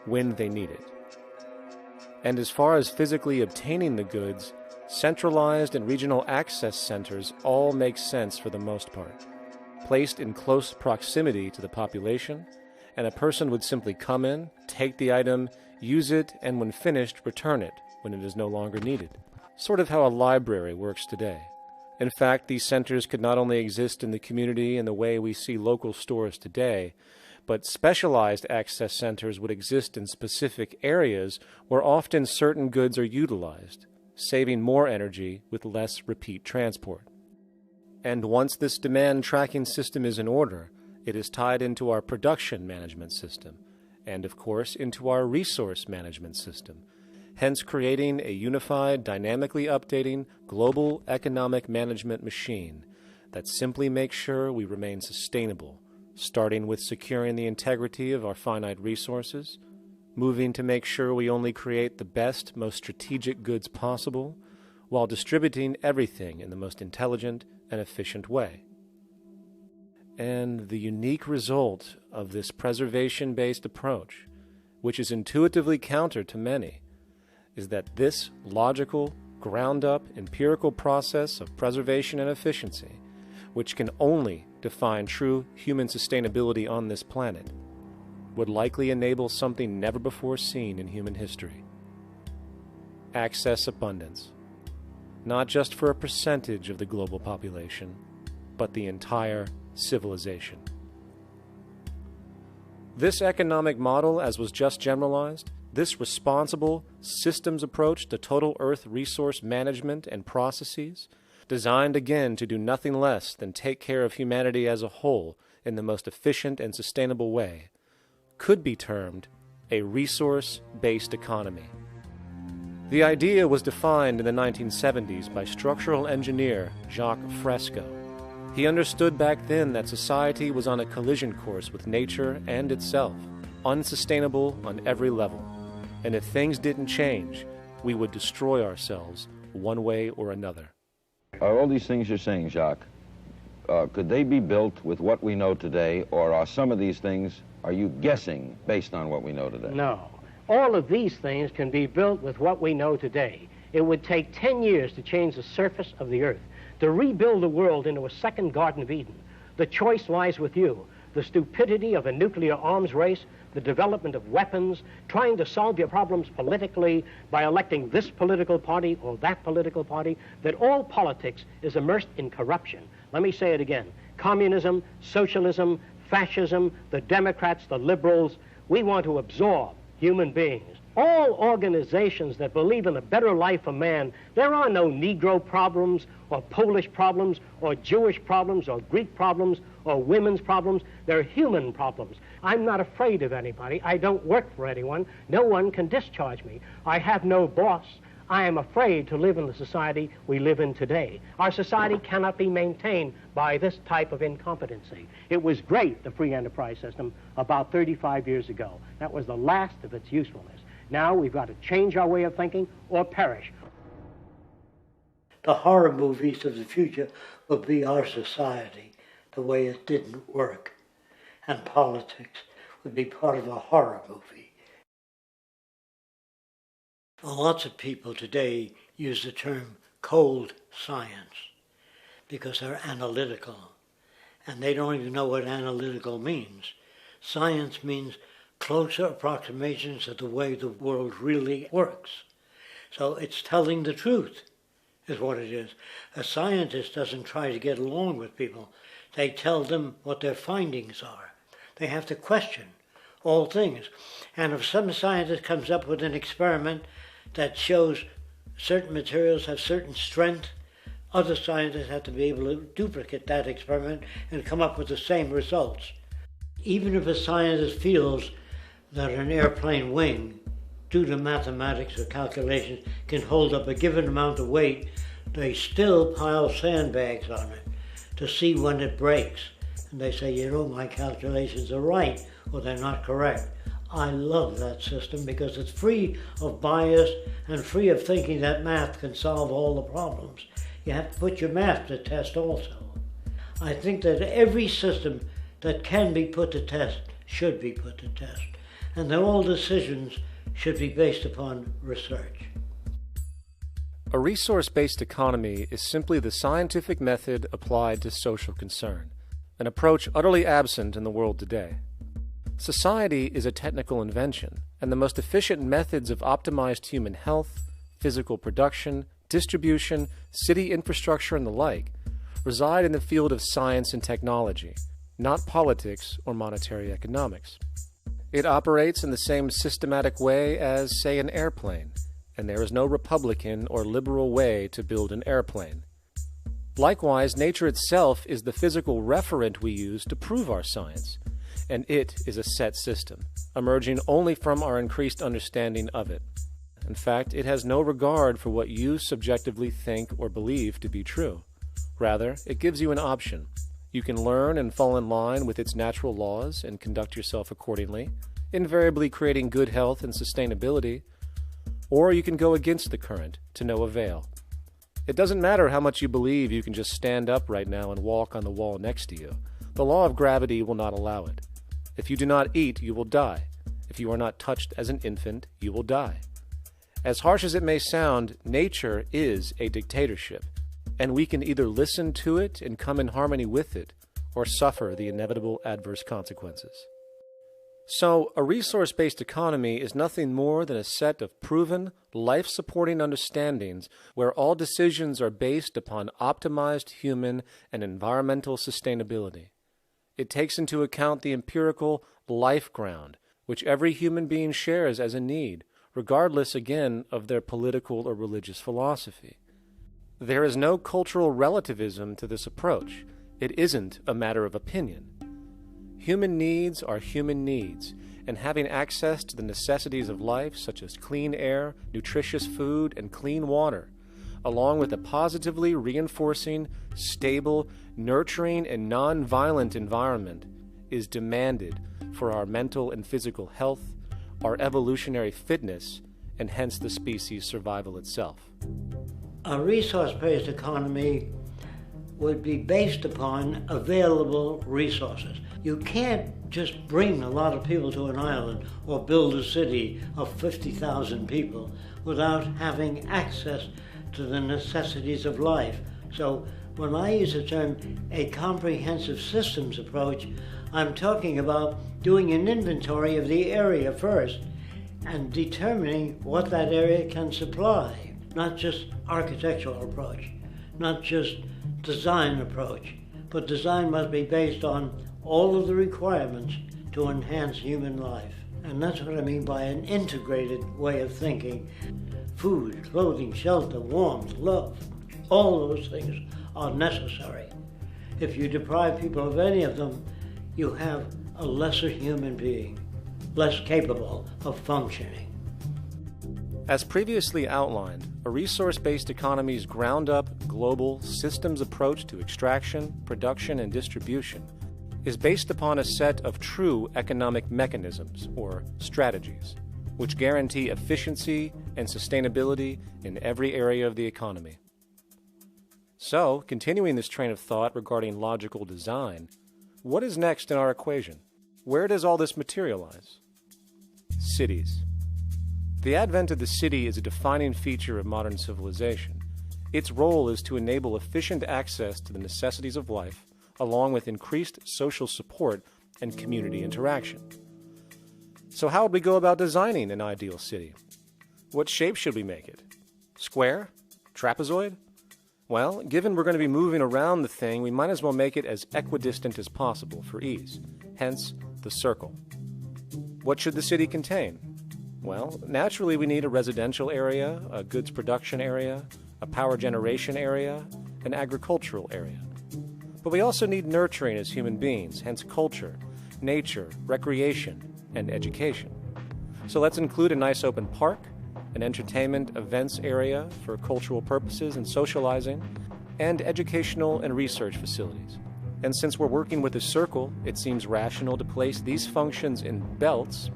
when they need it. And as far as physically obtaining the goods, centralized and regional access centers all make sense for the most part, placed in close proximity to the population, and a person would simply come in, take the item, use it, and when finished, return it when it is no longer needed. Sort of how a library works today. In fact, these centers could not only exist in the community in the way we see local stores today, but specialized access centers would exist in specific areas where often certain goods are utilized, saving more energy with less repeat transport. And once this demand tracking system is in order, it is tied into our production management system, and of course into our resource management system, hence creating a unified, dynamically updating, global economic management machine that simply makes sure we remain sustainable, starting with securing the integrity of our finite resources, moving to make sure we only create the best, most strategic goods possible, while distributing everything in the most intelligent and efficient way. And the unique result of this preservation-based approach, which is intuitively counter to many, is that this logical, ground-up, empirical process of preservation and efficiency, which can only define true human sustainability on this planet, would likely enable something never before seen in human history. Access abundance, not just for a percentage of the global population, but the entire civilization. This economic model, as was just generalized, this responsible systems approach to total Earth resource management and processes, designed again to do nothing less than take care of humanity as a whole in the most efficient and sustainable way, could be termed a resource-based economy. The idea was defined in the 1970s by structural engineer Jacques Fresco. He understood back then that society was on a collision course with nature and itself, unsustainable on every level. And if things didn't change, we would destroy ourselves one way or another. Are all these things you're saying, Jacques, could they be built with what we know today, or are some of these things, are you guessing based on what we know today? No. All of these things can be built with what we know today. It would take 10 years to change the surface of the Earth, to rebuild the world into a second Garden of Eden. The choice lies with you. The stupidity of a nuclear arms race, the development of weapons, trying to solve your problems politically by electing this political party or that political party, that all politics is immersed in corruption. Let me say it again. Communism, socialism, fascism, the Democrats, the liberals, we want to absorb human beings. All organizations that believe in a better life for man, there are no Negro problems or Polish problems or Jewish problems or Greek problems or women's problems. They're human problems. I'm not afraid of anybody. I don't work for anyone. No one can discharge me. I have no boss. I am afraid to live in the society we live in today. Our society cannot be maintained by this type of incompetency. It was great, the free enterprise system, about 35 years ago. That was the last of its usefulness. Now we've got to change our way of thinking or perish. The horror movies of the future will be our society, the way it didn't work. And politics would be part of a horror movie. Lots of people today use the term cold science because they're analytical, and they don't even know what analytical means. Science means closer approximations of the way the world really works. So it's telling the truth is what it is. A scientist doesn't try to get along with people. They tell them what their findings are. They have to question all things. And if some scientist comes up with an experiment that shows certain materials have certain strength, other scientists have to be able to duplicate that experiment and come up with the same results. Even if a scientist feels that an airplane wing, due to mathematics or calculations, can hold up a given amount of weight, they still pile sandbags on it to see when it breaks. And they say, you know, my calculations are right, or they're not correct. I love that system because it's free of bias and free of thinking that math can solve all the problems. You have to put your math to test also. I think that every system that can be put to test should be put to test. and that all decisions should be based upon research. A resource-based economy is simply the scientific method applied to social concern, an approach utterly absent in the world today. Society is a technical invention, and the most efficient methods of optimized human health, physical production, distribution, city infrastructure, and the like reside in the field of science and technology, not politics or monetary economics. It operates in the same systematic way as, say, an airplane, and there is no Republican or liberal way to build an airplane. Likewise, nature itself is the physical referent we use to prove our science, and it is a set system, emerging only from our increased understanding of it. In fact, it has no regard for what you subjectively think or believe to be true. Rather, it gives you an option. You can learn and fall in line with its natural laws and conduct yourself accordingly, invariably creating good health and sustainability, or you can go against the current to no avail. It doesn't matter how much you believe you can just stand up right now and walk on the wall next to you. The law of gravity will not allow it. If you do not eat, you will die. If you are not touched as an infant, you will die. As harsh as it may sound, nature is a dictatorship, and we can either listen to it and come in harmony with it, or suffer the inevitable adverse consequences. So, a resource-based economy is nothing more than a set of proven, life-supporting understandings where all decisions are based upon optimized human and environmental sustainability. It takes into account the empirical life ground, which every human being shares as a need, regardless, again, of their political or religious philosophy. There is no cultural relativism to this approach. It isn't a matter of opinion. Human needs are human needs, and having access to the necessities of life, such as clean air, nutritious food, and clean water, along with a positively reinforcing, stable, nurturing, and non-violent environment, is demanded for our mental and physical health, our evolutionary fitness, and hence the species' survival itself. A resource-based economy would be based upon available resources. You can't just bring a lot of people to an island or build a city of 50,000 people without having access to the necessities of life. So when I use the term a comprehensive systems approach, I'm talking about doing an inventory of the area first and determining what that area can supply, not just architectural approach, not just design approach, but design must be based on all of the requirements to enhance human life. And that's what I mean by an integrated way of thinking. Food, clothing, shelter, warmth, love, all those things are necessary. If you deprive people of any of them, you have a lesser human being, less capable of functioning. As previously outlined, a resource-based economy's ground-up, global, systems approach to extraction, production, and distribution is based upon a set of true economic mechanisms, or strategies, which guarantee efficiency and sustainability in every area of the economy. So, continuing this train of thought regarding logical design, what is next in our equation? Where does all this materialize? Cities. The advent of the city is a defining feature of modern civilization. Its role is to enable efficient access to the necessities of life, along with increased social support and community interaction. So how would we go about designing an ideal city? What shape should we make it? Square? Trapezoid? Well, given we're going to be moving around the thing, we might as well make it as equidistant as possible for ease, hence the circle. What should the city contain? Well, naturally we need a residential area, a goods production area, a power generation area, an agricultural area. But we also need nurturing as human beings, hence culture, nature, recreation, and education. So let's include a nice open park, an entertainment events area for cultural purposes and socializing, and educational and research facilities. And since we're working with a circle, it seems rational to place these functions in belts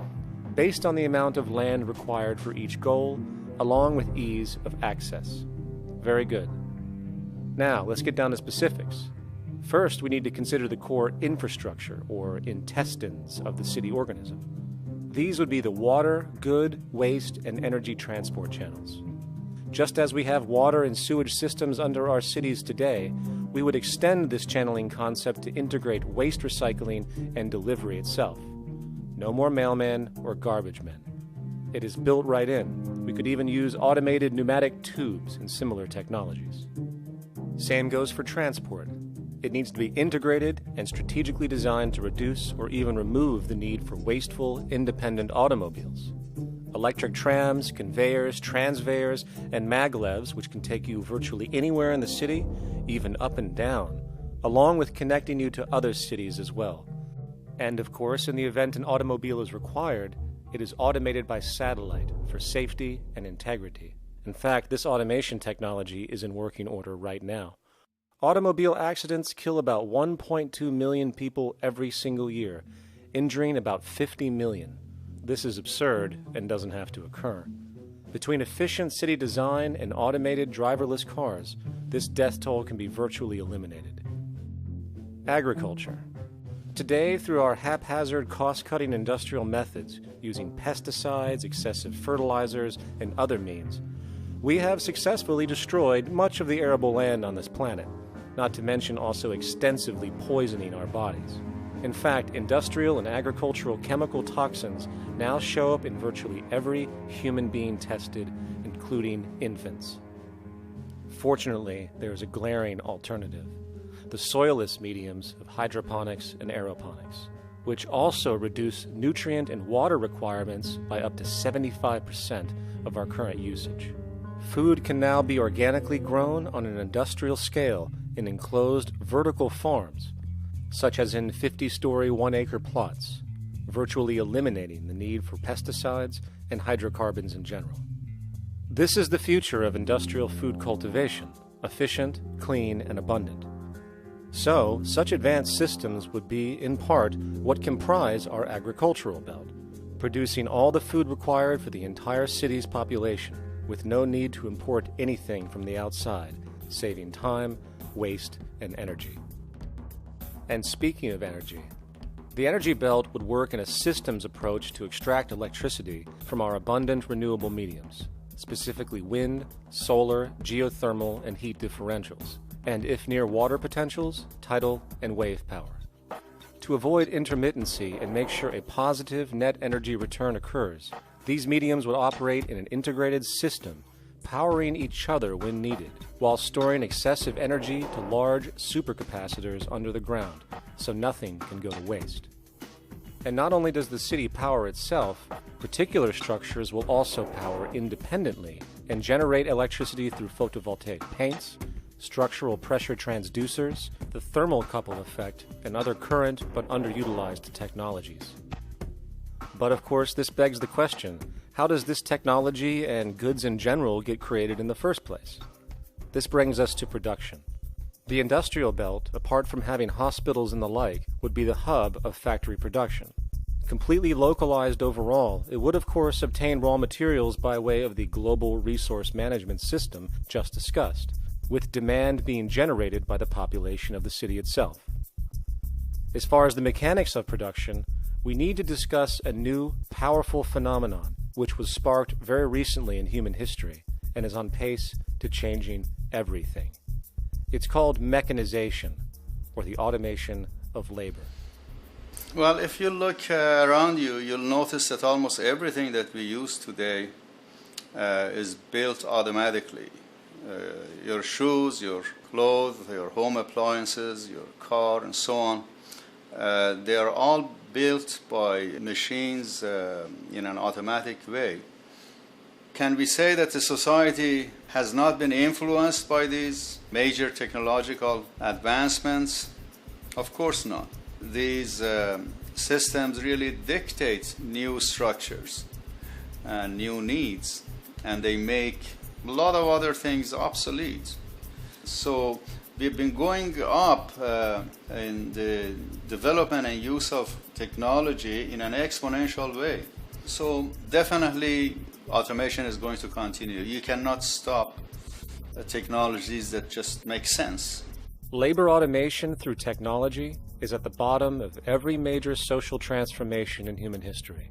based on the amount of land required for each goal, along with ease of access. Very good. Now, let's get down to specifics. First, we need to consider the core infrastructure, or intestines, of the city organism. These would be the water, good, waste, and energy transport channels. Just as we have water and sewage systems under our cities today, we would extend this channeling concept to integrate waste recycling and delivery itself. No more mailmen or garbage men. It is built right in. We could even use automated pneumatic tubes and similar technologies. Same goes for transport. It needs to be integrated and strategically designed to reduce or even remove the need for wasteful, independent automobiles. Electric trams, conveyors, transveyors, and maglevs, which can take you virtually anywhere in the city, even up and down, along with connecting you to other cities as well. And of course, in the event an automobile is required, it is automated by satellite for safety and integrity. In fact, this automation technology is in working order right now. Automobile accidents kill about 1.2 million people every single year, injuring about 50 million. This is absurd and doesn't have to occur. Between efficient city design and automated driverless cars, this death toll can be virtually eliminated. Agriculture. Today, through our haphazard, cost-cutting industrial methods, using pesticides, excessive fertilizers, and other means, we have successfully destroyed much of the arable land on this planet, not to mention also extensively poisoning our bodies. In fact, industrial and agricultural chemical toxins now show up in virtually every human being tested, including infants. Fortunately, there is a glaring alternative: the soilless mediums of hydroponics and aeroponics, which also reduce nutrient and water requirements by up to 75% of our current usage. Food can now be organically grown on an industrial scale in enclosed vertical farms, such as in 50-story 1-acre plots, virtually eliminating the need for pesticides and hydrocarbons in general. This is the future of industrial food cultivation: efficient, clean, and abundant. So, such advanced systems would be, in part, what comprise our agricultural belt, producing all the food required for the entire city's population, with no need to import anything from the outside, saving time, waste, and energy. And speaking of energy, the energy belt would work in a systems approach to extract electricity from our abundant renewable mediums, specifically wind, solar, geothermal, and heat differentials, and if near water potentials, tidal and wave power. To avoid intermittency and make sure a positive net energy return occurs, these mediums would operate in an integrated system, powering each other when needed, while storing excessive energy to large supercapacitors under the ground, so nothing can go to waste. And not only does the city power itself, particular structures will also power independently and generate electricity through photovoltaic paints, structural pressure transducers, the thermocouple effect, and other current but underutilized technologies. But of course, this begs the question: how does this technology and goods in general get created in the first place? This brings us to production. The industrial belt, apart from having hospitals and the like, would be the hub of factory production. Completely localized overall, it would of course obtain raw materials by way of the global resource management system just discussed, with demand being generated by the population of the city itself. As far as the mechanics of production, we need to discuss a new, powerful phenomenon which was sparked very recently in human history and is on pace to changing everything. It's called mechanization, or the automation of labor. Well, if you look around you, you'll notice that almost everything that we use today is built automatically. Your shoes, your clothes, your home appliances, your car, and so on. They are all built by machines in an automatic way. Can we say that the society has not been influenced by these major technological advancements? Of course not. These systems really dictate new structures and new needs, and they make a lot of other things obsolete. So we've been going up in the development and use of technology in an exponential way. So definitely automation is going to continue. You cannot stop technologies that just make sense. Labor automation through technology is at the bottom of every major social transformation in human history.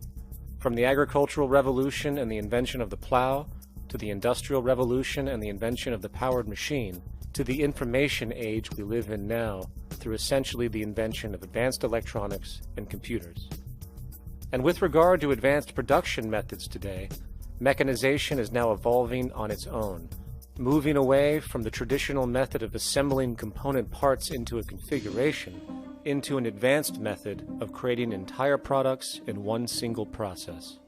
From the agricultural revolution and the invention of the plow, to the industrial revolution and the invention of the powered machine, to the information age we live in now, through essentially the invention of advanced electronics and computers. And with regard to advanced production methods today, mechanization is now evolving on its own, moving away from the traditional method of assembling component parts into a configuration into an advanced method of creating entire products in one single process.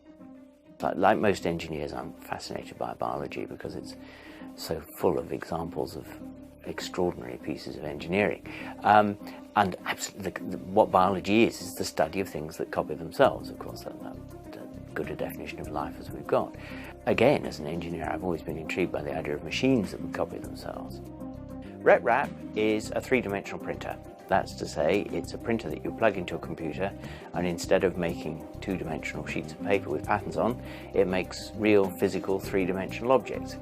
Like most engineers, I'm fascinated by biology because it's so full of examples of extraordinary pieces of engineering. And absolutely, what biology is the study of things that copy themselves. Of course, that's a good a definition of life as we've got. Again, as an engineer, I've always been intrigued by the idea of machines that would copy themselves. RepRap is a three-dimensional printer. That's to say, it's a printer that you plug into a computer, and instead of making two-dimensional sheets of paper with patterns on, it makes real, physical, three-dimensional objects.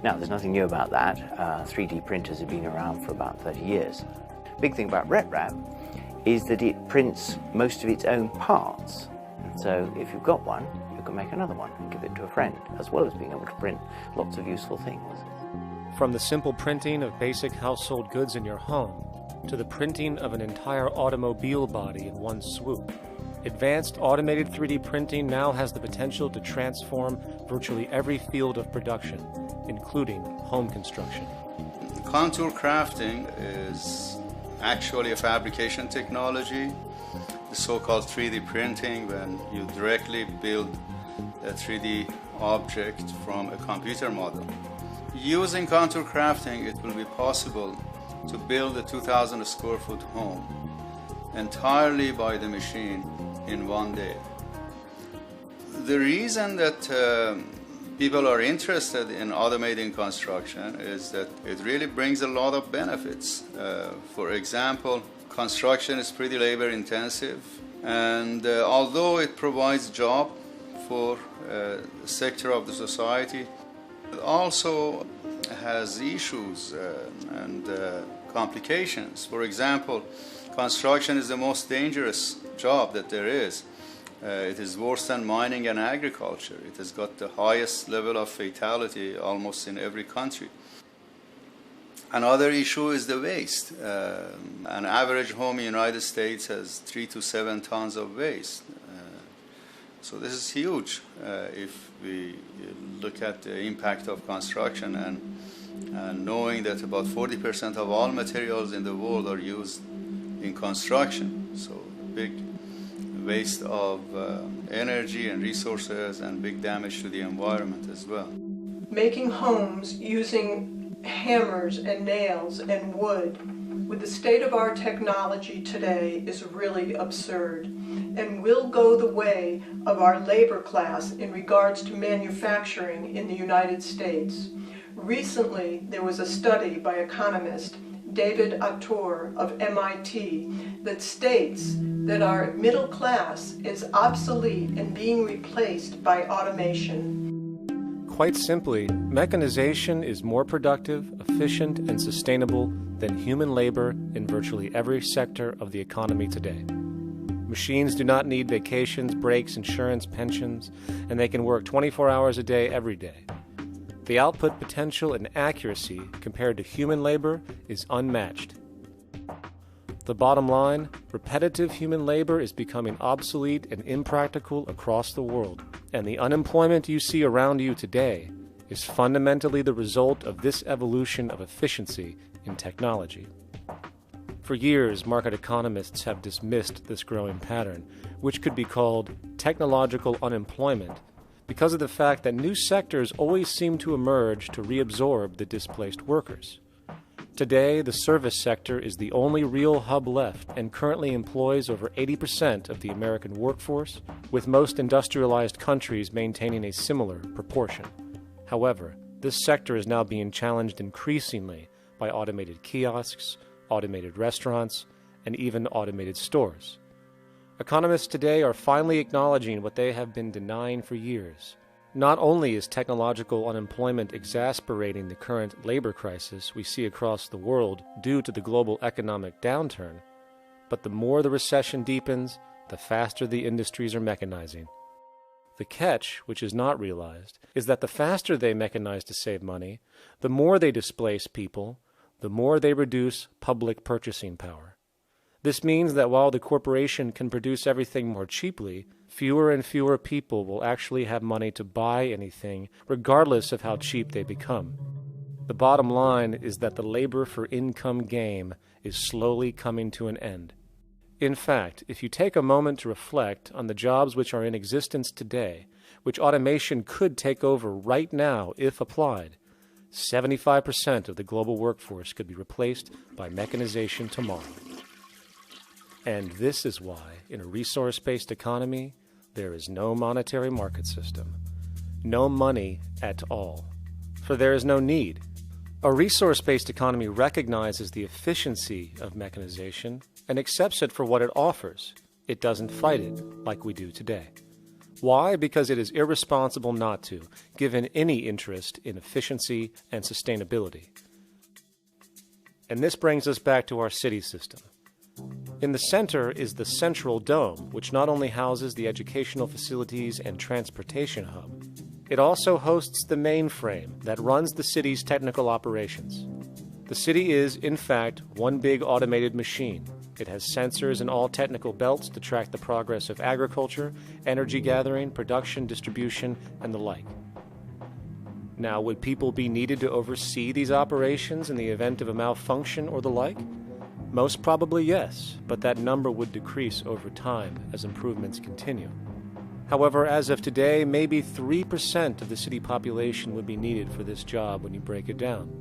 Now, there's nothing new about that. 3D printers have been around for about 30 years. Big thing about RepRap is that it prints most of its own parts. And so, if you've got one, you can make another one and give it to a friend, as well as being able to print lots of useful things. From the simple printing of basic household goods in your home, to the printing of an entire automobile body in one swoop, advanced automated 3D printing now has the potential to transform virtually every field of production, including home construction. Contour crafting is actually a fabrication technology, the so-called 3D printing, when you directly build a 3D object from a computer model. Using contour crafting, it will be possible to build a 2,000 square foot home entirely by the machine in one day. The reason that people are interested in automating construction is that it really brings a lot of benefits. For example, construction is pretty labor intensive, and although it provides job for a sector of the society, it also has issues and complications. For example, construction is the most dangerous job that there is. It is worse than mining and agriculture. It has got the highest level of fatality almost in every country. Another issue is the waste. An average home in the United States has 3 to 7 tons of waste. So this is huge if we look at the impact of construction and knowing that about 40% of all materials in the world are used in construction. So big waste of energy and resources and big damage to the environment as well. Making homes using hammers and nails and wood with the state of our technology today is really absurd and will go the way of our labor class in regards to manufacturing in the United States. Recently, there was a study by economist David Autor of MIT that states that our middle class is obsolete and being replaced by automation. Quite simply, mechanization is more productive, efficient, and sustainable than human labor in virtually every sector of the economy today. Machines do not need vacations, breaks, insurance, pensions, and they can work 24 hours a day every day. The output potential and accuracy compared to human labor is unmatched. The bottom line, repetitive human labor is becoming obsolete and impractical across the world, and the unemployment you see around you today is fundamentally the result of this evolution of efficiency in technology. For years, market economists have dismissed this growing pattern, which could be called technological unemployment, because of the fact that new sectors always seem to emerge to reabsorb the displaced workers. Today, the service sector is the only real hub left and currently employs over 80% of the American workforce, with most industrialized countries maintaining a similar proportion. However, this sector is now being challenged increasingly by automated kiosks, automated restaurants, and even automated stores. Economists today are finally acknowledging what they have been denying for years. Not only is technological unemployment exacerbating the current labor crisis we see across the world due to the global economic downturn, but the more the recession deepens, the faster the industries are mechanizing. The catch, which is not realized, is that the faster they mechanize to save money, the more they displace people, the more they reduce public purchasing power. This means that while the corporation can produce everything more cheaply, fewer and fewer people will actually have money to buy anything, regardless of how cheap they become. The bottom line is that the labor for income game is slowly coming to an end. In fact, if you take a moment to reflect on the jobs which are in existence today, which automation could take over right now if applied, 75% of the global workforce could be replaced by mechanization tomorrow. And this is why, in a resource-based economy, there is no monetary market system, no money at all, for there is no need. A resource-based economy recognizes the efficiency of mechanization and accepts it for what it offers. It doesn't fight it like we do today. Why? Because it is irresponsible not to, given any interest in efficiency and sustainability. And this brings us back to our city system. In the center is the central dome, which not only houses the educational facilities and transportation hub, it also hosts the mainframe that runs the city's technical operations. The city is, in fact, one big automated machine. It has sensors in all technical belts to track the progress of agriculture, energy gathering, production, distribution, and the like. Now, would people be needed to oversee these operations in the event of a malfunction or the like? Most probably yes, but that number would decrease over time as improvements continue. However, as of today, maybe 3% of the city population would be needed for this job when you break it down.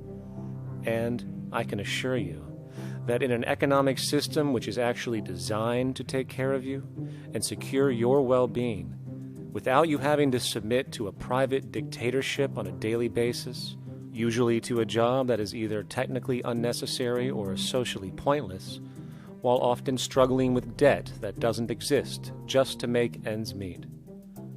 And I can assure you that in an economic system which is actually designed to take care of you and secure your well-being, without you having to submit to a private dictatorship on a daily basis, usually to a job that is either technically unnecessary or socially pointless, while often struggling with debt that doesn't exist just to make ends meet,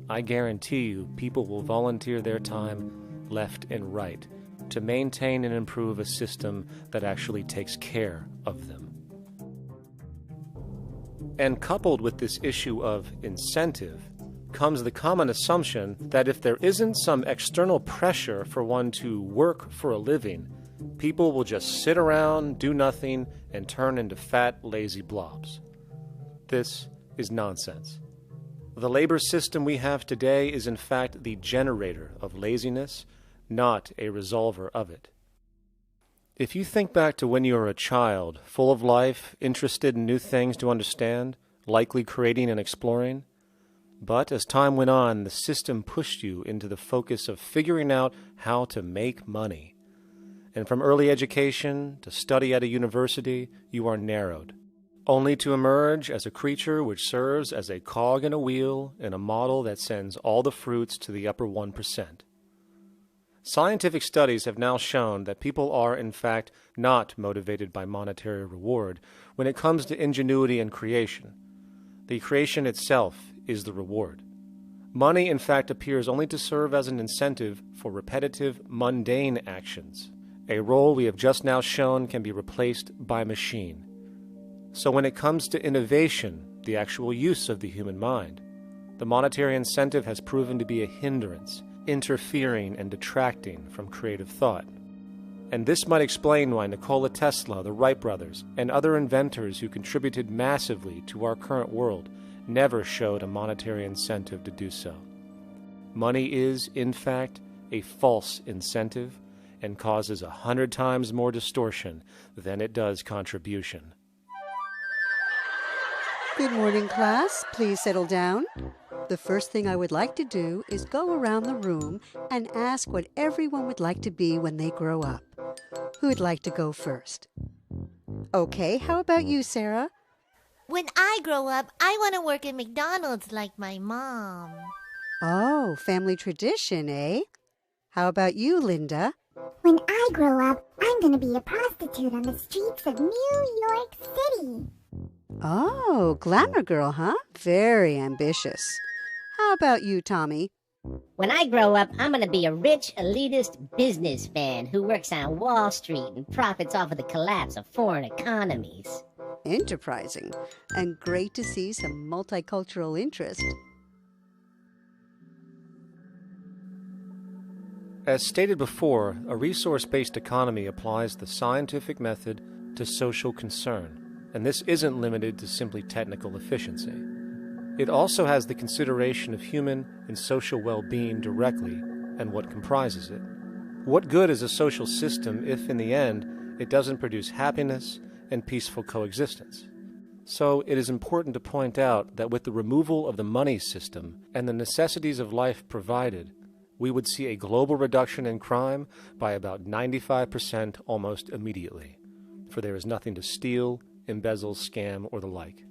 I guarantee you people will volunteer their time left and right to maintain and improve a system that actually takes care of them. And coupled with this issue of incentive comes the common assumption that if there isn't some external pressure for one to work for a living, people will just sit around, do nothing, and turn into fat, lazy blobs. This is nonsense. The labor system we have today is in fact the generator of laziness, not a resolver of it. If you think back to when you were a child, full of life, interested in new things to understand, likely creating and exploring, but as time went on, the system pushed you into the focus of figuring out how to make money. And from early education to study at a university, you are narrowed, only to emerge as a creature which serves as a cog in a wheel in a model that sends all the fruits to the upper 1%. Scientific studies have now shown that people are, in fact, not motivated by monetary reward when it comes to ingenuity and creation. The creation itself is the reward. Money, in fact, appears only to serve as an incentive for repetitive, mundane actions, a role we have just now shown can be replaced by machine. So when it comes to innovation, the actual use of the human mind, the monetary incentive has proven to be a hindrance, interfering and detracting from creative thought. And this might explain why Nikola Tesla, the Wright brothers, and other inventors who contributed massively to our current world never showed a monetary incentive to do so. Money is, in fact, a false incentive and causes 100 times more distortion than it does contribution. Good morning, class. Please settle down. The first thing I would like to do is go around the room and ask what everyone would like to be when they grow up. Who'd like to go first? Okay, how about you, Sarah? When I grow up, I want to work at McDonald's like my mom. Oh, family tradition, eh? How about you, Linda? When I grow up, I'm going to be a prostitute on the streets of New York City. Oh, glamour girl, huh? Very ambitious. How about you, Tommy? When I grow up, I'm going to be a rich, elitist businessman who works on Wall Street and profits off of the collapse of foreign economies. Enterprising, and great to see some multicultural interest. As stated before, a resource-based economy applies the scientific method to social concern, and this isn't limited to simply technical efficiency. It also has the consideration of human and social well-being directly and what comprises it. What good is a social system if, in the end, it doesn't produce happiness and peaceful coexistence? So it is important to point out that with the removal of the money system and the necessities of life provided, we would see a global reduction in crime by about 95% almost immediately, for there is nothing to steal, embezzle, scam, or the like.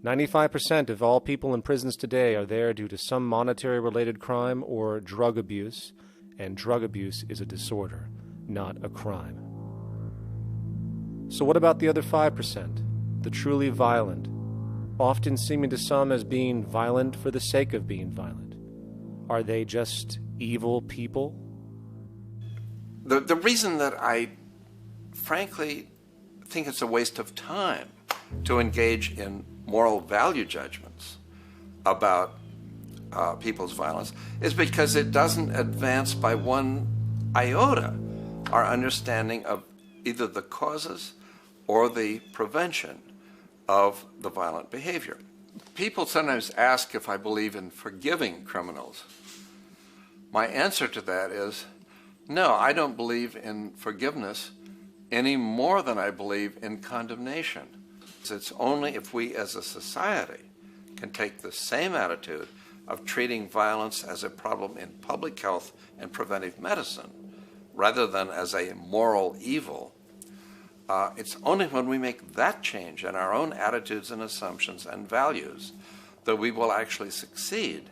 95% of all people in prisons today are there due to some monetary-related crime or drug abuse, and drug abuse is a disorder, not a crime. So what about the other 5%, the truly violent, often seeming to some as being violent for the sake of being violent? Are they just evil people? The reason that I frankly think it's a waste of time to engage in moral value judgments about people's violence is because it doesn't advance by one iota our understanding of either the causes or the prevention of the violent behavior. People sometimes ask if I believe in forgiving criminals. My answer to that is, no, I don't believe in forgiveness any more than I believe in condemnation. It's only if we as a society can take the same attitude of treating violence as a problem in public health and preventive medicine rather than as a moral evil. It's only when we make that change in our own attitudes and assumptions and values that we will actually succeed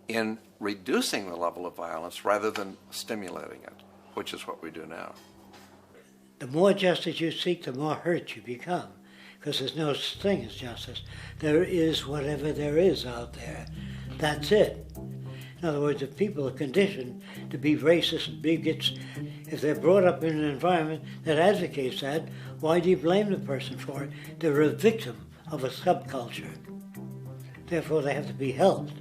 in reducing the level of violence rather than stimulating it, which is what we do now. The more justice you seek, the more hurt you become, because there's no such thing as justice. There is whatever there is out there. That's it. In other words, if people are conditioned to be racist and bigots, if they're brought up in an environment that advocates that, why do you blame the person for it? They're a victim of a subculture. Therefore, they have to be helped.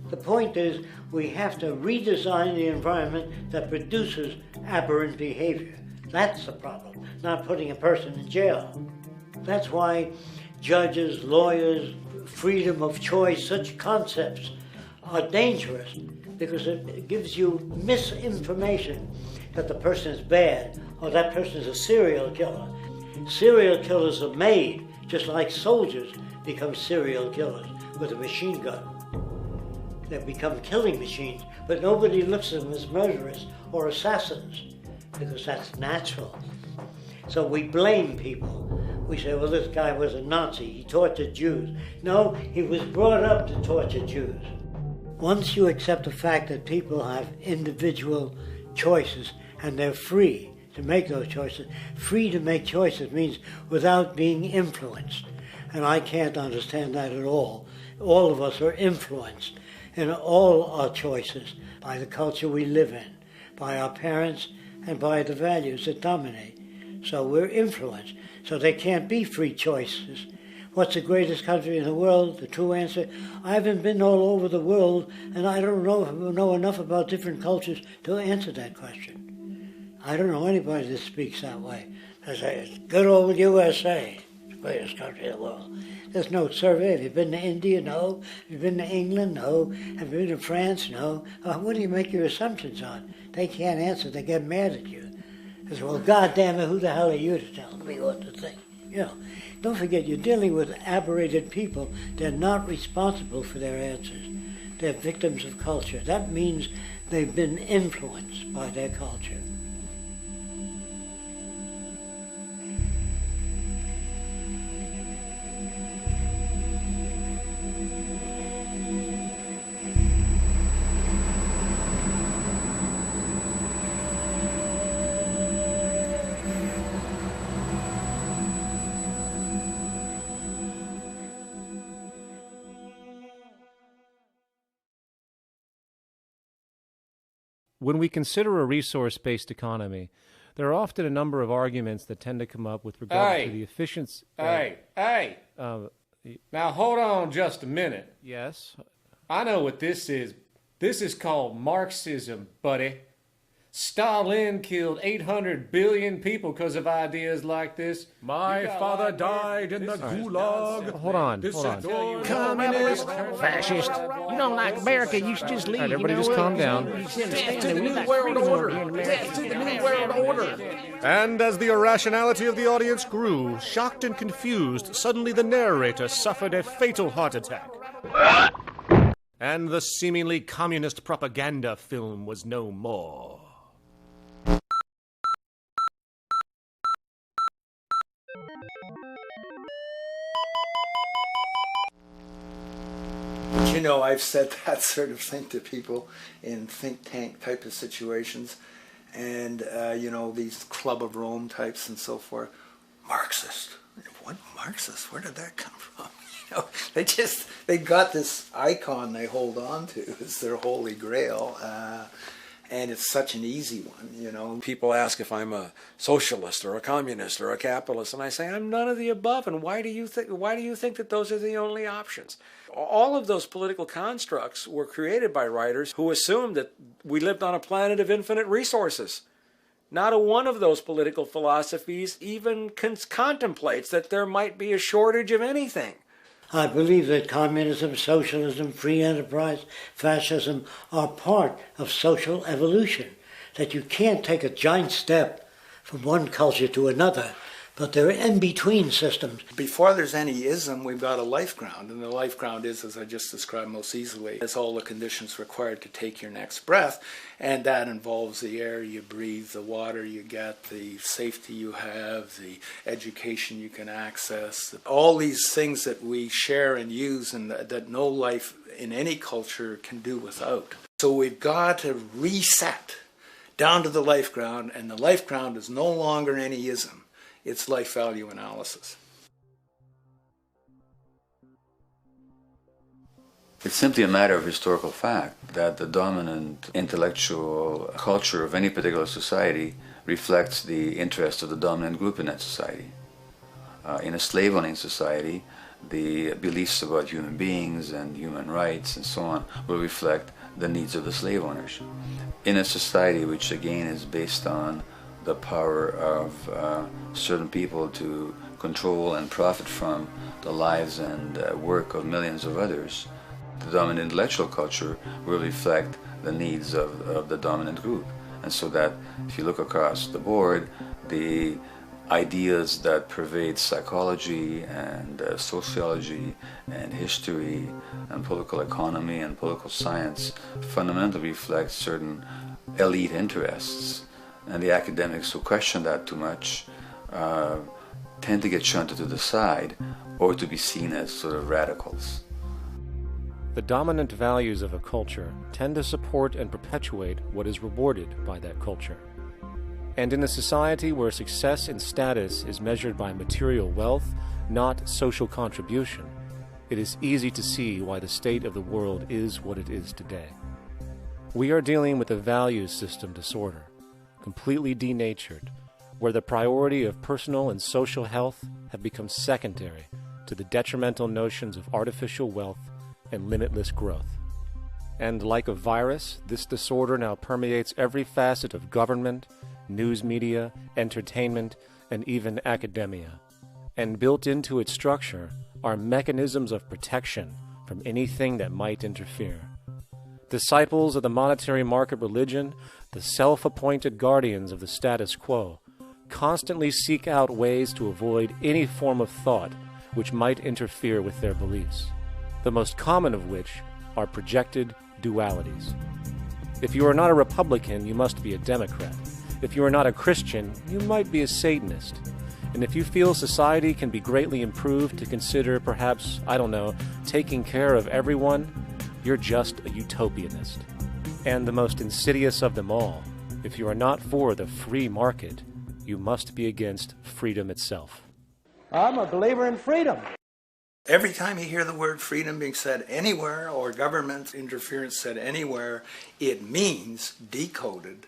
The point is, we have to redesign the environment that produces aberrant behavior. That's the problem, not putting a person in jail. That's why judges, lawyers, freedom of choice, such concepts are dangerous, because it gives you misinformation that the person is bad or that person is a serial killer. Serial killers are made, just like soldiers become serial killers with a machine gun. They become killing machines, but nobody looks at them as murderers or assassins, because that's natural. So we blame people. We say, well, this guy was a Nazi, he tortured Jews. No, he was brought up to torture Jews. Once you accept the fact that people have individual choices and they're free to make those choices, free to make choices means without being influenced. And I can't understand that at all. All of us are influenced in all our choices by the culture we live in, by our parents, and by the values that dominate. So we're influenced. So there can't be free choices. What's the greatest country in the world? The true answer, I haven't been all over the world, and I don't know enough about different cultures to answer that question. I don't know anybody that speaks that way. I say, it's good old USA, the greatest country in the world. There's no survey. Have you been to India? No. Have you been to England? No. Have you been to France? No. What do you make your assumptions on? They can't answer. They get mad at you. They say, well, goddamn it, who the hell are you to tell me what to think? You know, don't forget, you're dealing with aberrated people. They're not responsible for their answers. They're victims of culture. That means they've been influenced by their culture. When we consider a resource-based economy, there are often a number of arguments that tend to come up with regard to the efficiency. Now hold on just a minute. Yes? I know what this is. This is called Marxism, buddy. Stalin killed 800 billion people because of ideas like this. My father died in the gulag. Hold on. Communist, Fascist. You don't like America, you should just leave. All right, everybody just calm down. death to the New World Order. Death to the New World Order. And as the irrationality of the audience grew, shocked and confused, suddenly the narrator suffered a fatal heart attack. And the seemingly communist propaganda film was no more. You know, I've said that sort of thing to people in think tank type of situations, and you know, these Club of Rome types and so forth. Marxist. What Marxist? Where did that come from? You know, they got this icon they hold on to as their holy grail, and it's such an easy one. You know, people ask if I'm a socialist or a communist or a capitalist, and I say I'm none of the above. And why do you think that those are the only options? All of those political constructs were created by writers who assumed that we lived on a planet of infinite resources. Not a one of those political philosophies even contemplates that there might be a shortage of anything. I believe that communism, socialism, free enterprise, fascism are part of social evolution, that you can't take a giant step from one culture to another, but they're in-between systems. Before there's any ism, we've got a life ground, and the life ground is, as I just described most easily, it's all the conditions required to take your next breath, and that involves the air you breathe, the water you get, the safety you have, the education you can access, all these things that we share and use and that no life in any culture can do without. So we've got to reset down to the life ground, and the life ground is no longer any ism. It's life value analysis. It's simply a matter of historical fact that the dominant intellectual culture of any particular society reflects the interests of the dominant group in that society. In a slave-owning society, the beliefs about human beings and human rights and so on will reflect the needs of the slave owners. In a society which again is based on the power of certain people to control and profit from the lives and work of millions of others, the dominant intellectual culture will reflect the needs of the dominant group. And so that if you look across the board, the ideas that pervade psychology and sociology and history and political economy and political science fundamentally reflect certain elite interests. And the academics who question that too much tend to get shunted to the side or to be seen as sort of radicals. The dominant values of a culture tend to support and perpetuate what is rewarded by that culture. And in a society where success and status is measured by material wealth, not social contribution, it is easy to see why the state of the world is what it is today. We are dealing with a values system disorder, completely denatured, where the priority of personal and social health have become secondary to the detrimental notions of artificial wealth and limitless growth. And like a virus, this disorder now permeates every facet of government, news media, entertainment, and even academia. And built into its structure are mechanisms of protection from anything that might interfere. Disciples of the monetary market religion, the self-appointed guardians of the status quo, constantly seek out ways to avoid any form of thought which might interfere with their beliefs, the most common of which are projected dualities. If you are not a Republican, you must be a Democrat. If you are not a Christian, you might be a Satanist. And if you feel society can be greatly improved to consider perhaps, taking care of everyone, you're just a utopianist. And the most insidious of them all, if you are not for the free market, you must be against freedom itself. I'm a believer in freedom. Every time you hear the word freedom being said anywhere or government interference said anywhere, it means, decoded,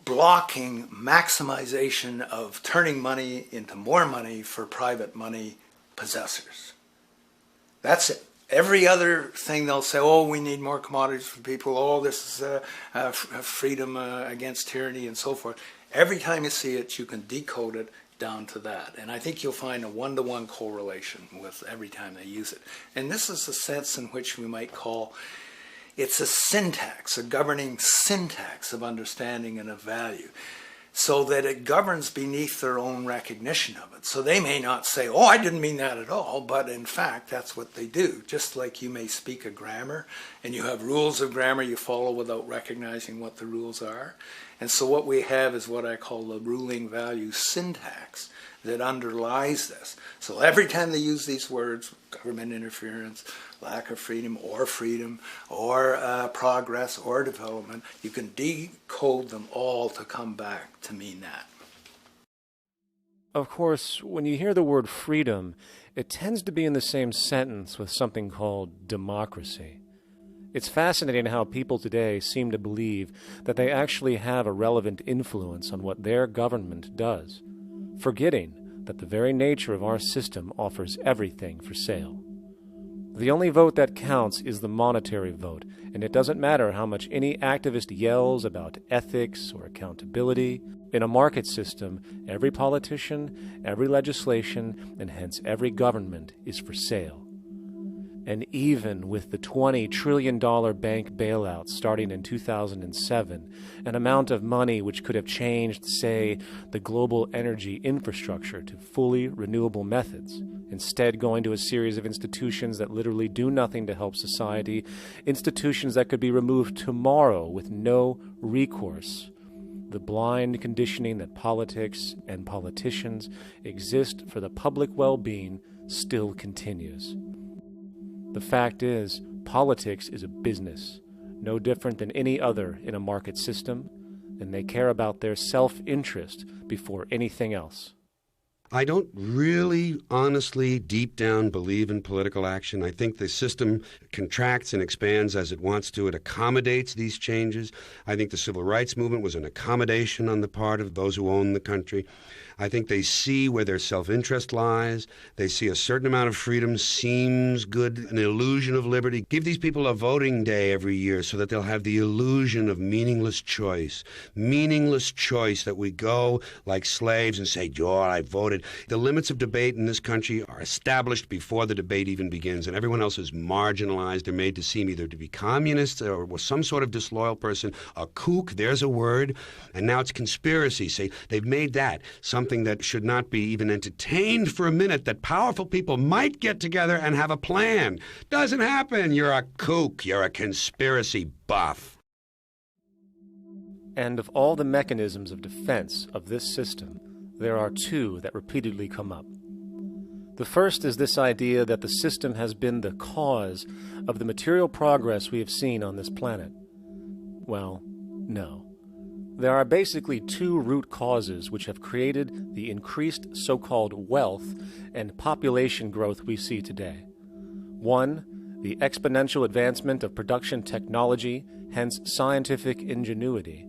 blocking maximization of turning money into more money for private money possessors. That's it. Every other thing they'll say, oh, we need more commodities for people, oh, this is freedom against tyranny and so forth. Every time you see it, you can decode it down to that. And I think you'll find a one-to-one correlation with every time they use it. And this is a sense in which we might call it's a syntax, a governing syntax of understanding and of value, so that it governs beneath their own recognition of it. So they may not say, oh, I didn't mean that at all, but in fact, that's what they do. Just like you may speak a grammar, and you have rules of grammar you follow without recognizing what the rules are. And so what we have is what I call the ruling value syntax that underlies this. So every time they use these words, government interference, lack of freedom, or progress, or development, you can decode them all to come back to mean that. Of course, when you hear the word freedom, it tends to be in the same sentence with something called democracy. It's fascinating how people today seem to believe that they actually have a relevant influence on what their government does, forgetting that the very nature of our system offers everything for sale. The only vote that counts is the monetary vote, and it doesn't matter how much any activist yells about ethics or accountability. In a market system, every politician, every legislation, and hence every government is for sale. And even with the $20 trillion bank bailout starting in 2007, an amount of money which could have changed, say, the global energy infrastructure to fully renewable methods, instead going to a series of institutions that literally do nothing to help society, institutions that could be removed tomorrow with no recourse. The blind conditioning that politics and politicians exist for the public well-being still continues. The fact is, politics is a business, no different than any other in a market system, and they care about their self-interest before anything else. I don't really, honestly, deep down believe in political action. I think the system contracts and expands as it wants to. It accommodates these changes. I think the civil rights movement was an accommodation on the part of those who own the country. I think they see where their self-interest lies. They see a certain amount of freedom seems good, an illusion of liberty. Give these people a voting day every year so that they'll have the illusion of meaningless choice. Meaningless choice that we go like slaves and say, "Oh, I voted." The limits of debate in this country are established before the debate even begins, and everyone else is marginalized. They're made to seem either to be communists or some sort of disloyal person. A kook, there's a word. And now it's conspiracy. Say, they've made that something that should not be even entertained for a minute, that powerful people might get together and have a plan. Doesn't happen. You're a kook. You're a conspiracy buff. And of all the mechanisms of defense of this system, there are two that repeatedly come up. The first is this idea that the system has been the cause of the material progress we have seen on this planet. Well, no. There are basically two root causes which have created the increased so-called wealth and population growth we see today. One, the exponential advancement of production technology, hence scientific ingenuity.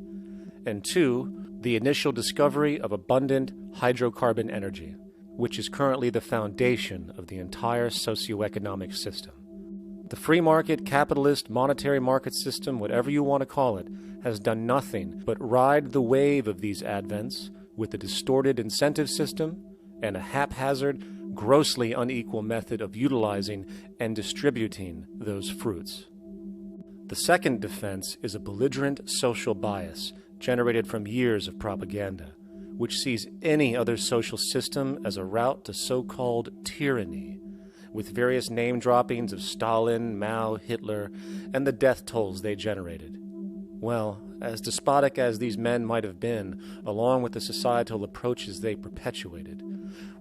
And two, the initial discovery of abundant hydrocarbon energy, which is currently the foundation of the entire socioeconomic system. The free market, capitalist, monetary market system, whatever you want to call it, has done nothing but ride the wave of these advents with a distorted incentive system and a haphazard, grossly unequal method of utilizing and distributing those fruits. The second defense is a belligerent social bias generated from years of propaganda, which sees any other social system as a route to so-called tyranny, with various name droppings of Stalin, Mao, Hitler, and the death tolls they generated. Well, as despotic as these men might have been, along with the societal approaches they perpetuated,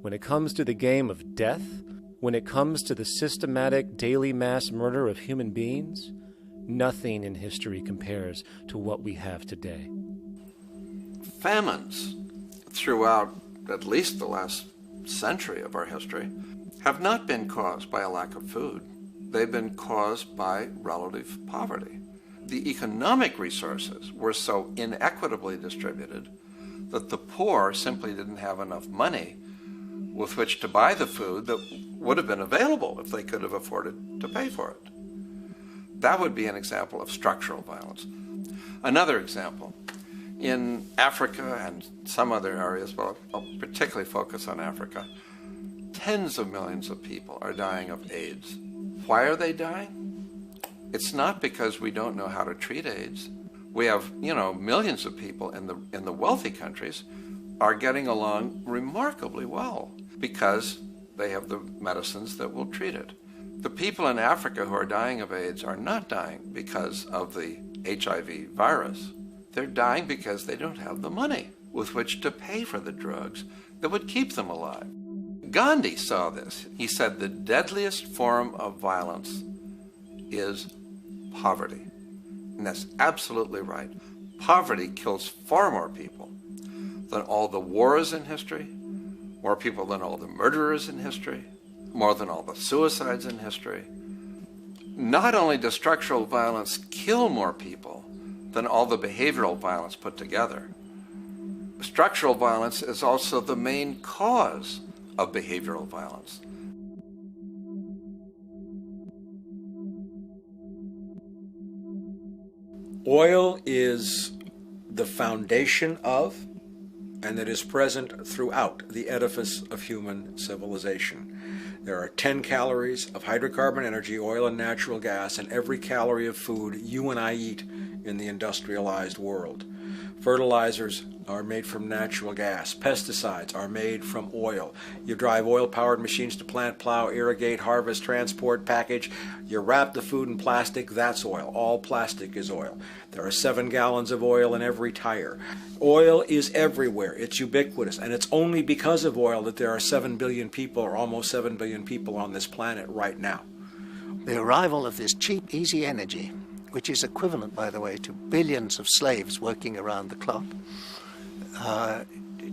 when it comes to the game of death, when it comes to the systematic daily mass murder of human beings, nothing in history compares to what we have today. Famines throughout at least the last century of our history have not been caused by a lack of food. They've been caused by relative poverty. The economic resources were so inequitably distributed that the poor simply didn't have enough money with which to buy the food that would have been available if they could have afforded to pay for it. That would be an example of structural violence. Another example, in Africa and some other areas, but I'll particularly focus on Africa, tens of millions of people are dying of AIDS. Why are they dying? It's not because we don't know how to treat AIDS. We have, millions of people in the wealthy countries are getting along remarkably well because they have the medicines that will treat it. The people in Africa who are dying of AIDS are not dying because of the HIV virus. They're dying because they don't have the money with which to pay for the drugs that would keep them alive. Gandhi saw this. He said the deadliest form of violence is poverty. And that's absolutely right. Poverty kills far more people than all the wars in history, more people than all the murderers in history, more than all the suicides in history. Not only does structural violence kill more people than all the behavioral violence put together, structural violence is also the main cause of behavioral violence. Oil is the foundation of, and that is present throughout the edifice of human civilization. There are 10 calories of hydrocarbon energy, oil and natural gas, in every calorie of food you and I eat in the industrialized world. Fertilizers are made from natural gas. Pesticides are made from oil. You drive oil-powered machines to plant, plow, irrigate, harvest, transport, package. You wrap the food in plastic, that's oil. All plastic is oil. There are 7 gallons of oil in every tire. Oil is everywhere. It's ubiquitous. And it's only because of oil that there are 7 billion people, or almost 7 billion people on this planet right now. The arrival of this cheap, easy energy, which is equivalent, by the way, to billions of slaves working around the clock,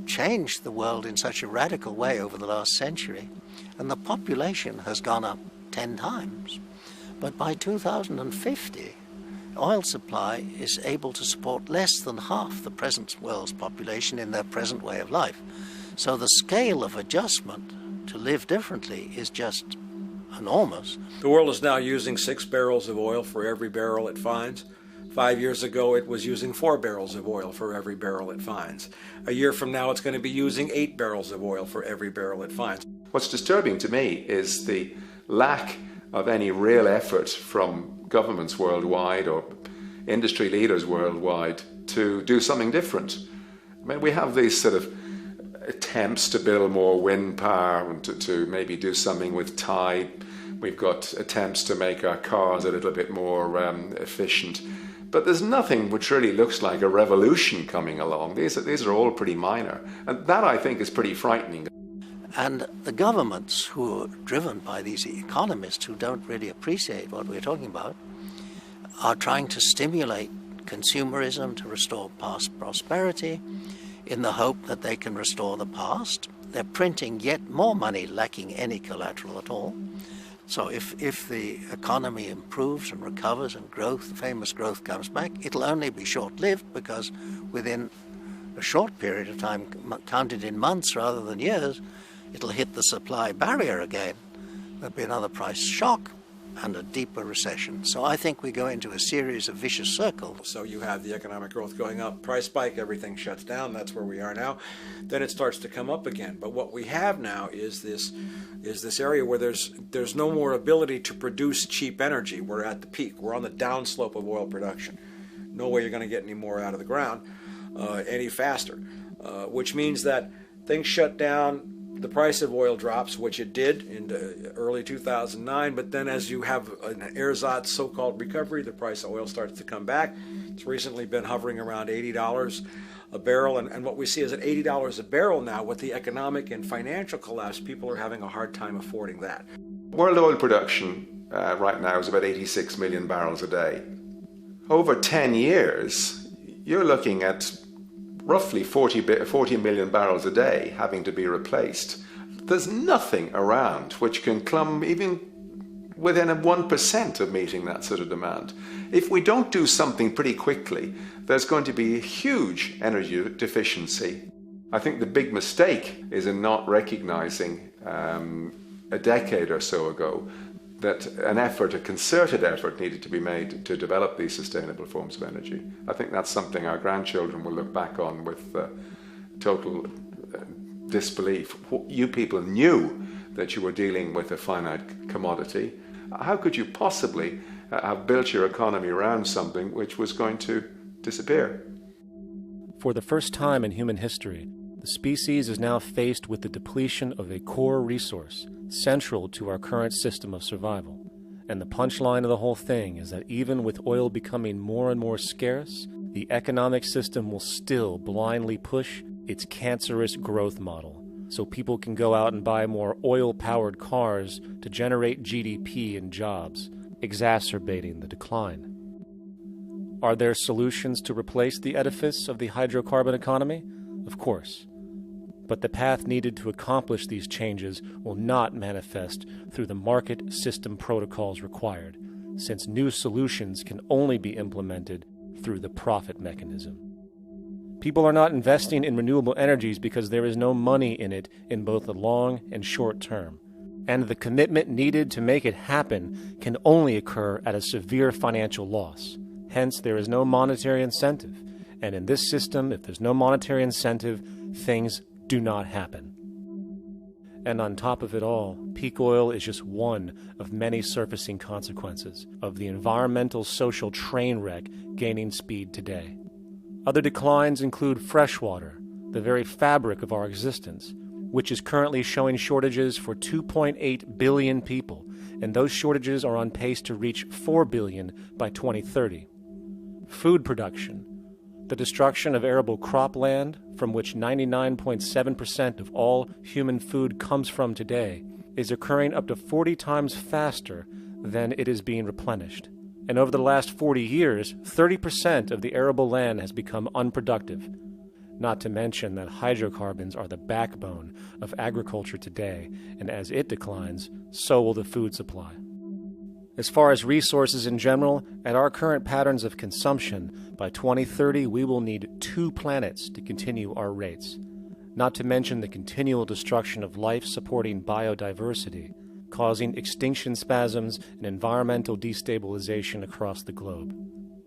changed the world in such a radical way over the last century, and the population has gone up 10 times. But by 2050, oil supply is able to support less than half the present world's population in their present way of life. So the scale of adjustment to live differently is just enormous. The world is now using 6 barrels of oil for every barrel it finds. 5 years ago, it was using 4 barrels of oil for every barrel it finds. A year from now, it's going to be using 8 barrels of oil for every barrel it finds. What's disturbing to me is the lack of any real effort from governments worldwide or industry leaders worldwide to do something different. I mean, we have these sort of attempts to build more wind power and to maybe do something with tide. We've got attempts to make our cars a little bit more efficient. But there's nothing which really looks like a revolution coming along. These are all pretty minor. And that, I think, is pretty frightening. And the governments who are driven by these economists who don't really appreciate what we're talking about are trying to stimulate consumerism to restore past prosperity in the hope that they can restore the past. They're printing yet more money lacking any collateral at all. So if the economy improves and recovers and growth, famous growth comes back, it'll only be short-lived because within a short period of time, counted in months rather than years, it'll hit the supply barrier again. There'll be another price shock and a deeper recession. So I think we go into a series of vicious circles. So you have the economic growth going up, price spike, everything shuts down, that's where we are now. Then it starts to come up again. But what we have now is this area where there's no more ability to produce cheap energy. We're at the peak. We're on the downslope of oil production. No way you're going to get any more out of the ground any faster, which means that things shut down. The price of oil drops, which it did in early 2009, but then as you have an ersatz so-called recovery, the price of oil starts to come back. It's recently been hovering around $80 a barrel, and what we see is at $80 a barrel now, with the economic and financial collapse, people are having a hard time affording that. World oil production right now is about 86 million barrels a day. Over 10 years, you're looking at roughly 40 million barrels a day having to be replaced. There's nothing around which can come even within 1% of meeting that sort of demand. If we don't do something pretty quickly, there's going to be a huge energy deficiency. I think the big mistake is in not recognizing a decade or so ago that a concerted effort needed to be made to develop these sustainable forms of energy. I think that's something our grandchildren will look back on with total disbelief. You people knew that you were dealing with a finite commodity. How could you possibly have built your economy around something which was going to disappear? For the first time in human history, the species is now faced with the depletion of a core resource central to our current system of survival. And the punchline of the whole thing is that even with oil becoming more and more scarce, the economic system will still blindly push its cancerous growth model, so people can go out and buy more oil-powered cars to generate GDP and jobs, exacerbating the decline. Are there solutions to replace the edifice of the hydrocarbon economy? Of course. But the path needed to accomplish these changes will not manifest through the market system protocols required, since new solutions can only be implemented through the profit mechanism. People are not investing in renewable energies because there is no money in it in both the long and short term, and the commitment needed to make it happen can only occur at a severe financial loss. Hence, there is no monetary incentive, and in this system, if there's no monetary incentive, things do not happen. And on top of it all, peak oil is just one of many surfacing consequences of the environmental social train wreck gaining speed today. Other declines include freshwater, the very fabric of our existence, which is currently showing shortages for 2.8 billion people, and those shortages are on pace to reach 4 billion by 2030. Food production, the destruction of arable cropland, from which 99.7% of all human food comes from today, is occurring up to 40 times faster than it is being replenished. And over the last 40 years, 30% of the arable land has become unproductive. Not to mention that hydrocarbons are the backbone of agriculture today, and as it declines, so will the food supply. As far as resources in general, at our current patterns of consumption, by 2030 we will need 2 planets to continue our rates. Not to mention the continual destruction of life-supporting biodiversity, causing extinction spasms and environmental destabilization across the globe.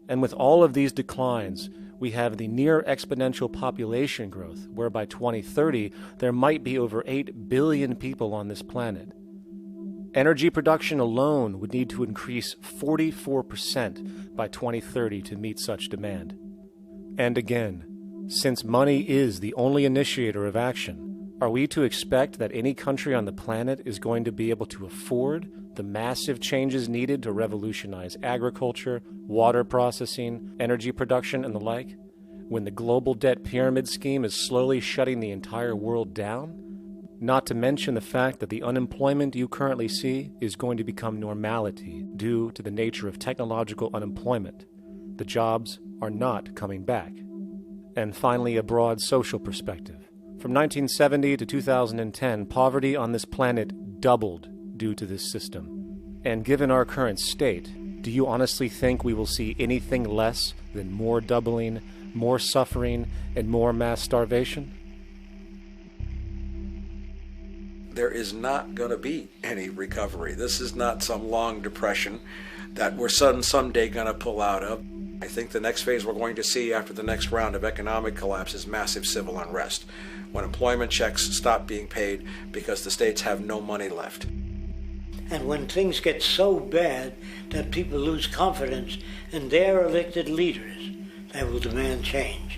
And with all of these declines, we have the near exponential population growth, where by 2030 there might be over 8 billion people on this planet. Energy production alone would need to increase 44% by 2030 to meet such demand. And again, since money is the only initiator of action, are we to expect that any country on the planet is going to be able to afford the massive changes needed to revolutionize agriculture, water processing, energy production, and the like, when the global debt pyramid scheme is slowly shutting the entire world down? Not to mention the fact that the unemployment you currently see is going to become normality due to the nature of technological unemployment. The jobs are not coming back. And finally, a broad social perspective. From 1970 to 2010, poverty on this planet doubled due to this system. And given our current state, do you honestly think we will see anything less than more doubling, more suffering, and more mass starvation? There is not going to be any recovery. This is not some long depression that we're someday going to pull out of. I think the next phase we're going to see after the next round of economic collapse is massive civil unrest, when employment checks stop being paid because the states have no money left. And when things get so bad that people lose confidence in their elected leaders, they will demand change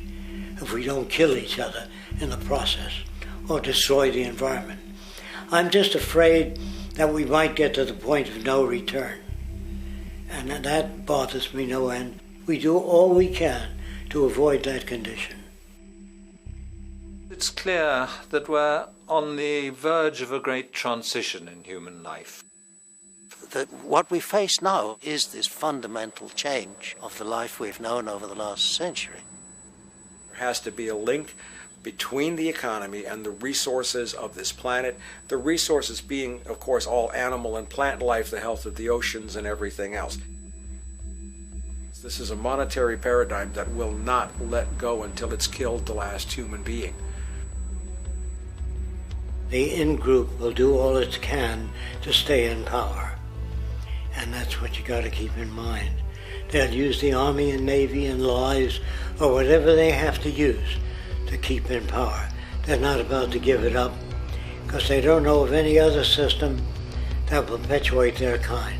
if we don't kill each other in the process or destroy the environment. I'm just afraid that we might get to the point of no return. And that bothers me no end. We do all we can to avoid that condition. It's clear that we're on the verge of a great transition in human life. That what we face now is this fundamental change of the life we've known over the last century. There has to be a link between the economy and the resources of this planet, the resources being, of course, all animal and plant life, the health of the oceans and everything else. This is a monetary paradigm that will not let go until it's killed the last human being. the in-group will do all it can to stay in power. And that's what you got to keep in mind. They'll use the Army and Navy and lies or whatever they have to use to keep in power. They're not about to give it up because they don't know of any other system that will perpetuate their kind.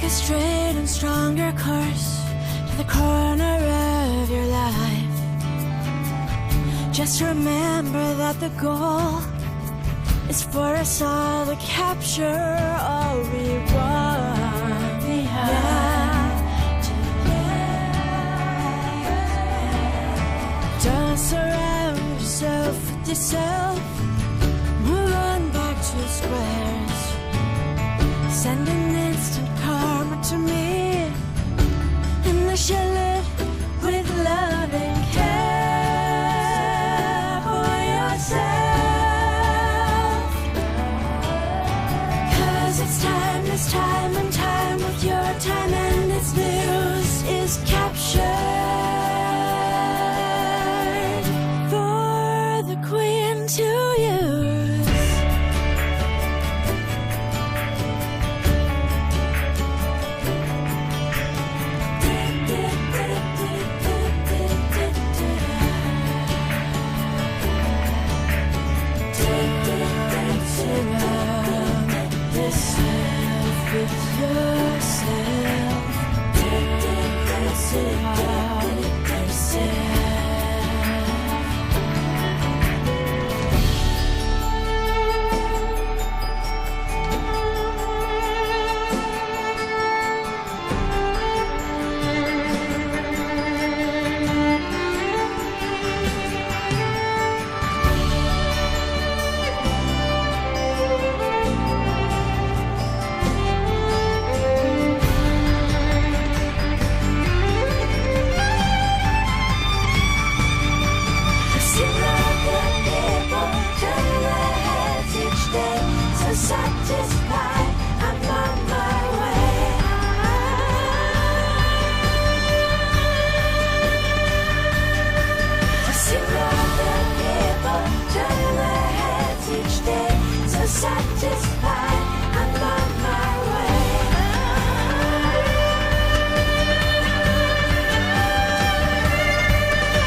a straight and stronger course to the corner of your life. Just remember that the goal is for us all to capture all we want. Don't surround yourself with yourself. Move on back to squares. Send an instant karma to me, and I shall live with love and care for yourself. 'Cause it's time and time with your time, and it's news. yourself with yourself. Take it apart yourself. Satisfied, I'm on my way. To see all the people turn their heads each day. So satisfied, I'm on my way.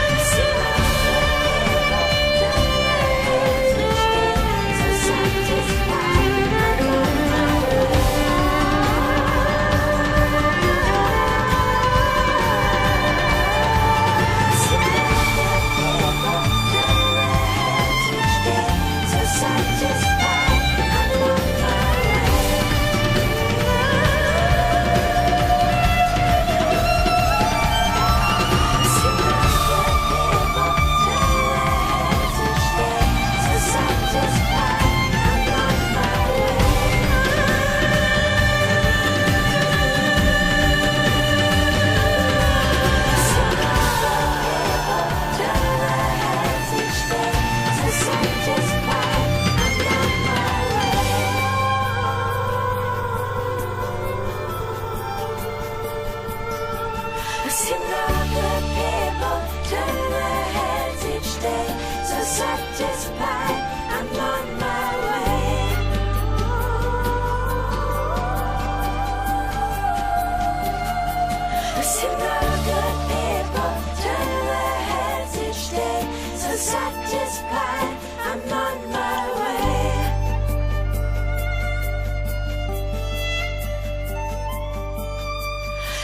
To see all the people turn their heads each day. So satisfied. Satisfied, I'm on my way. I see no good people turn their heads each day. So satisfied, I'm on my way.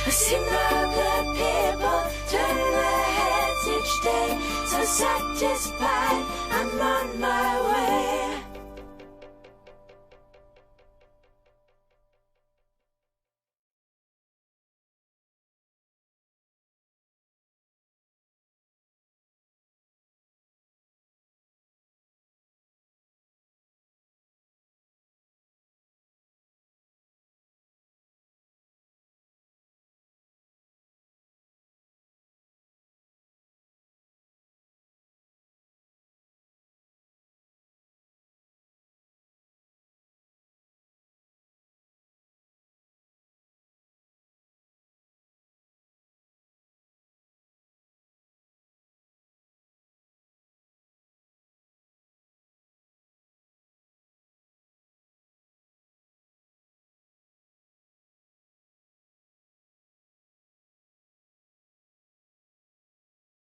I see no good people turn their heads each day. So satisfied, I'm on my way.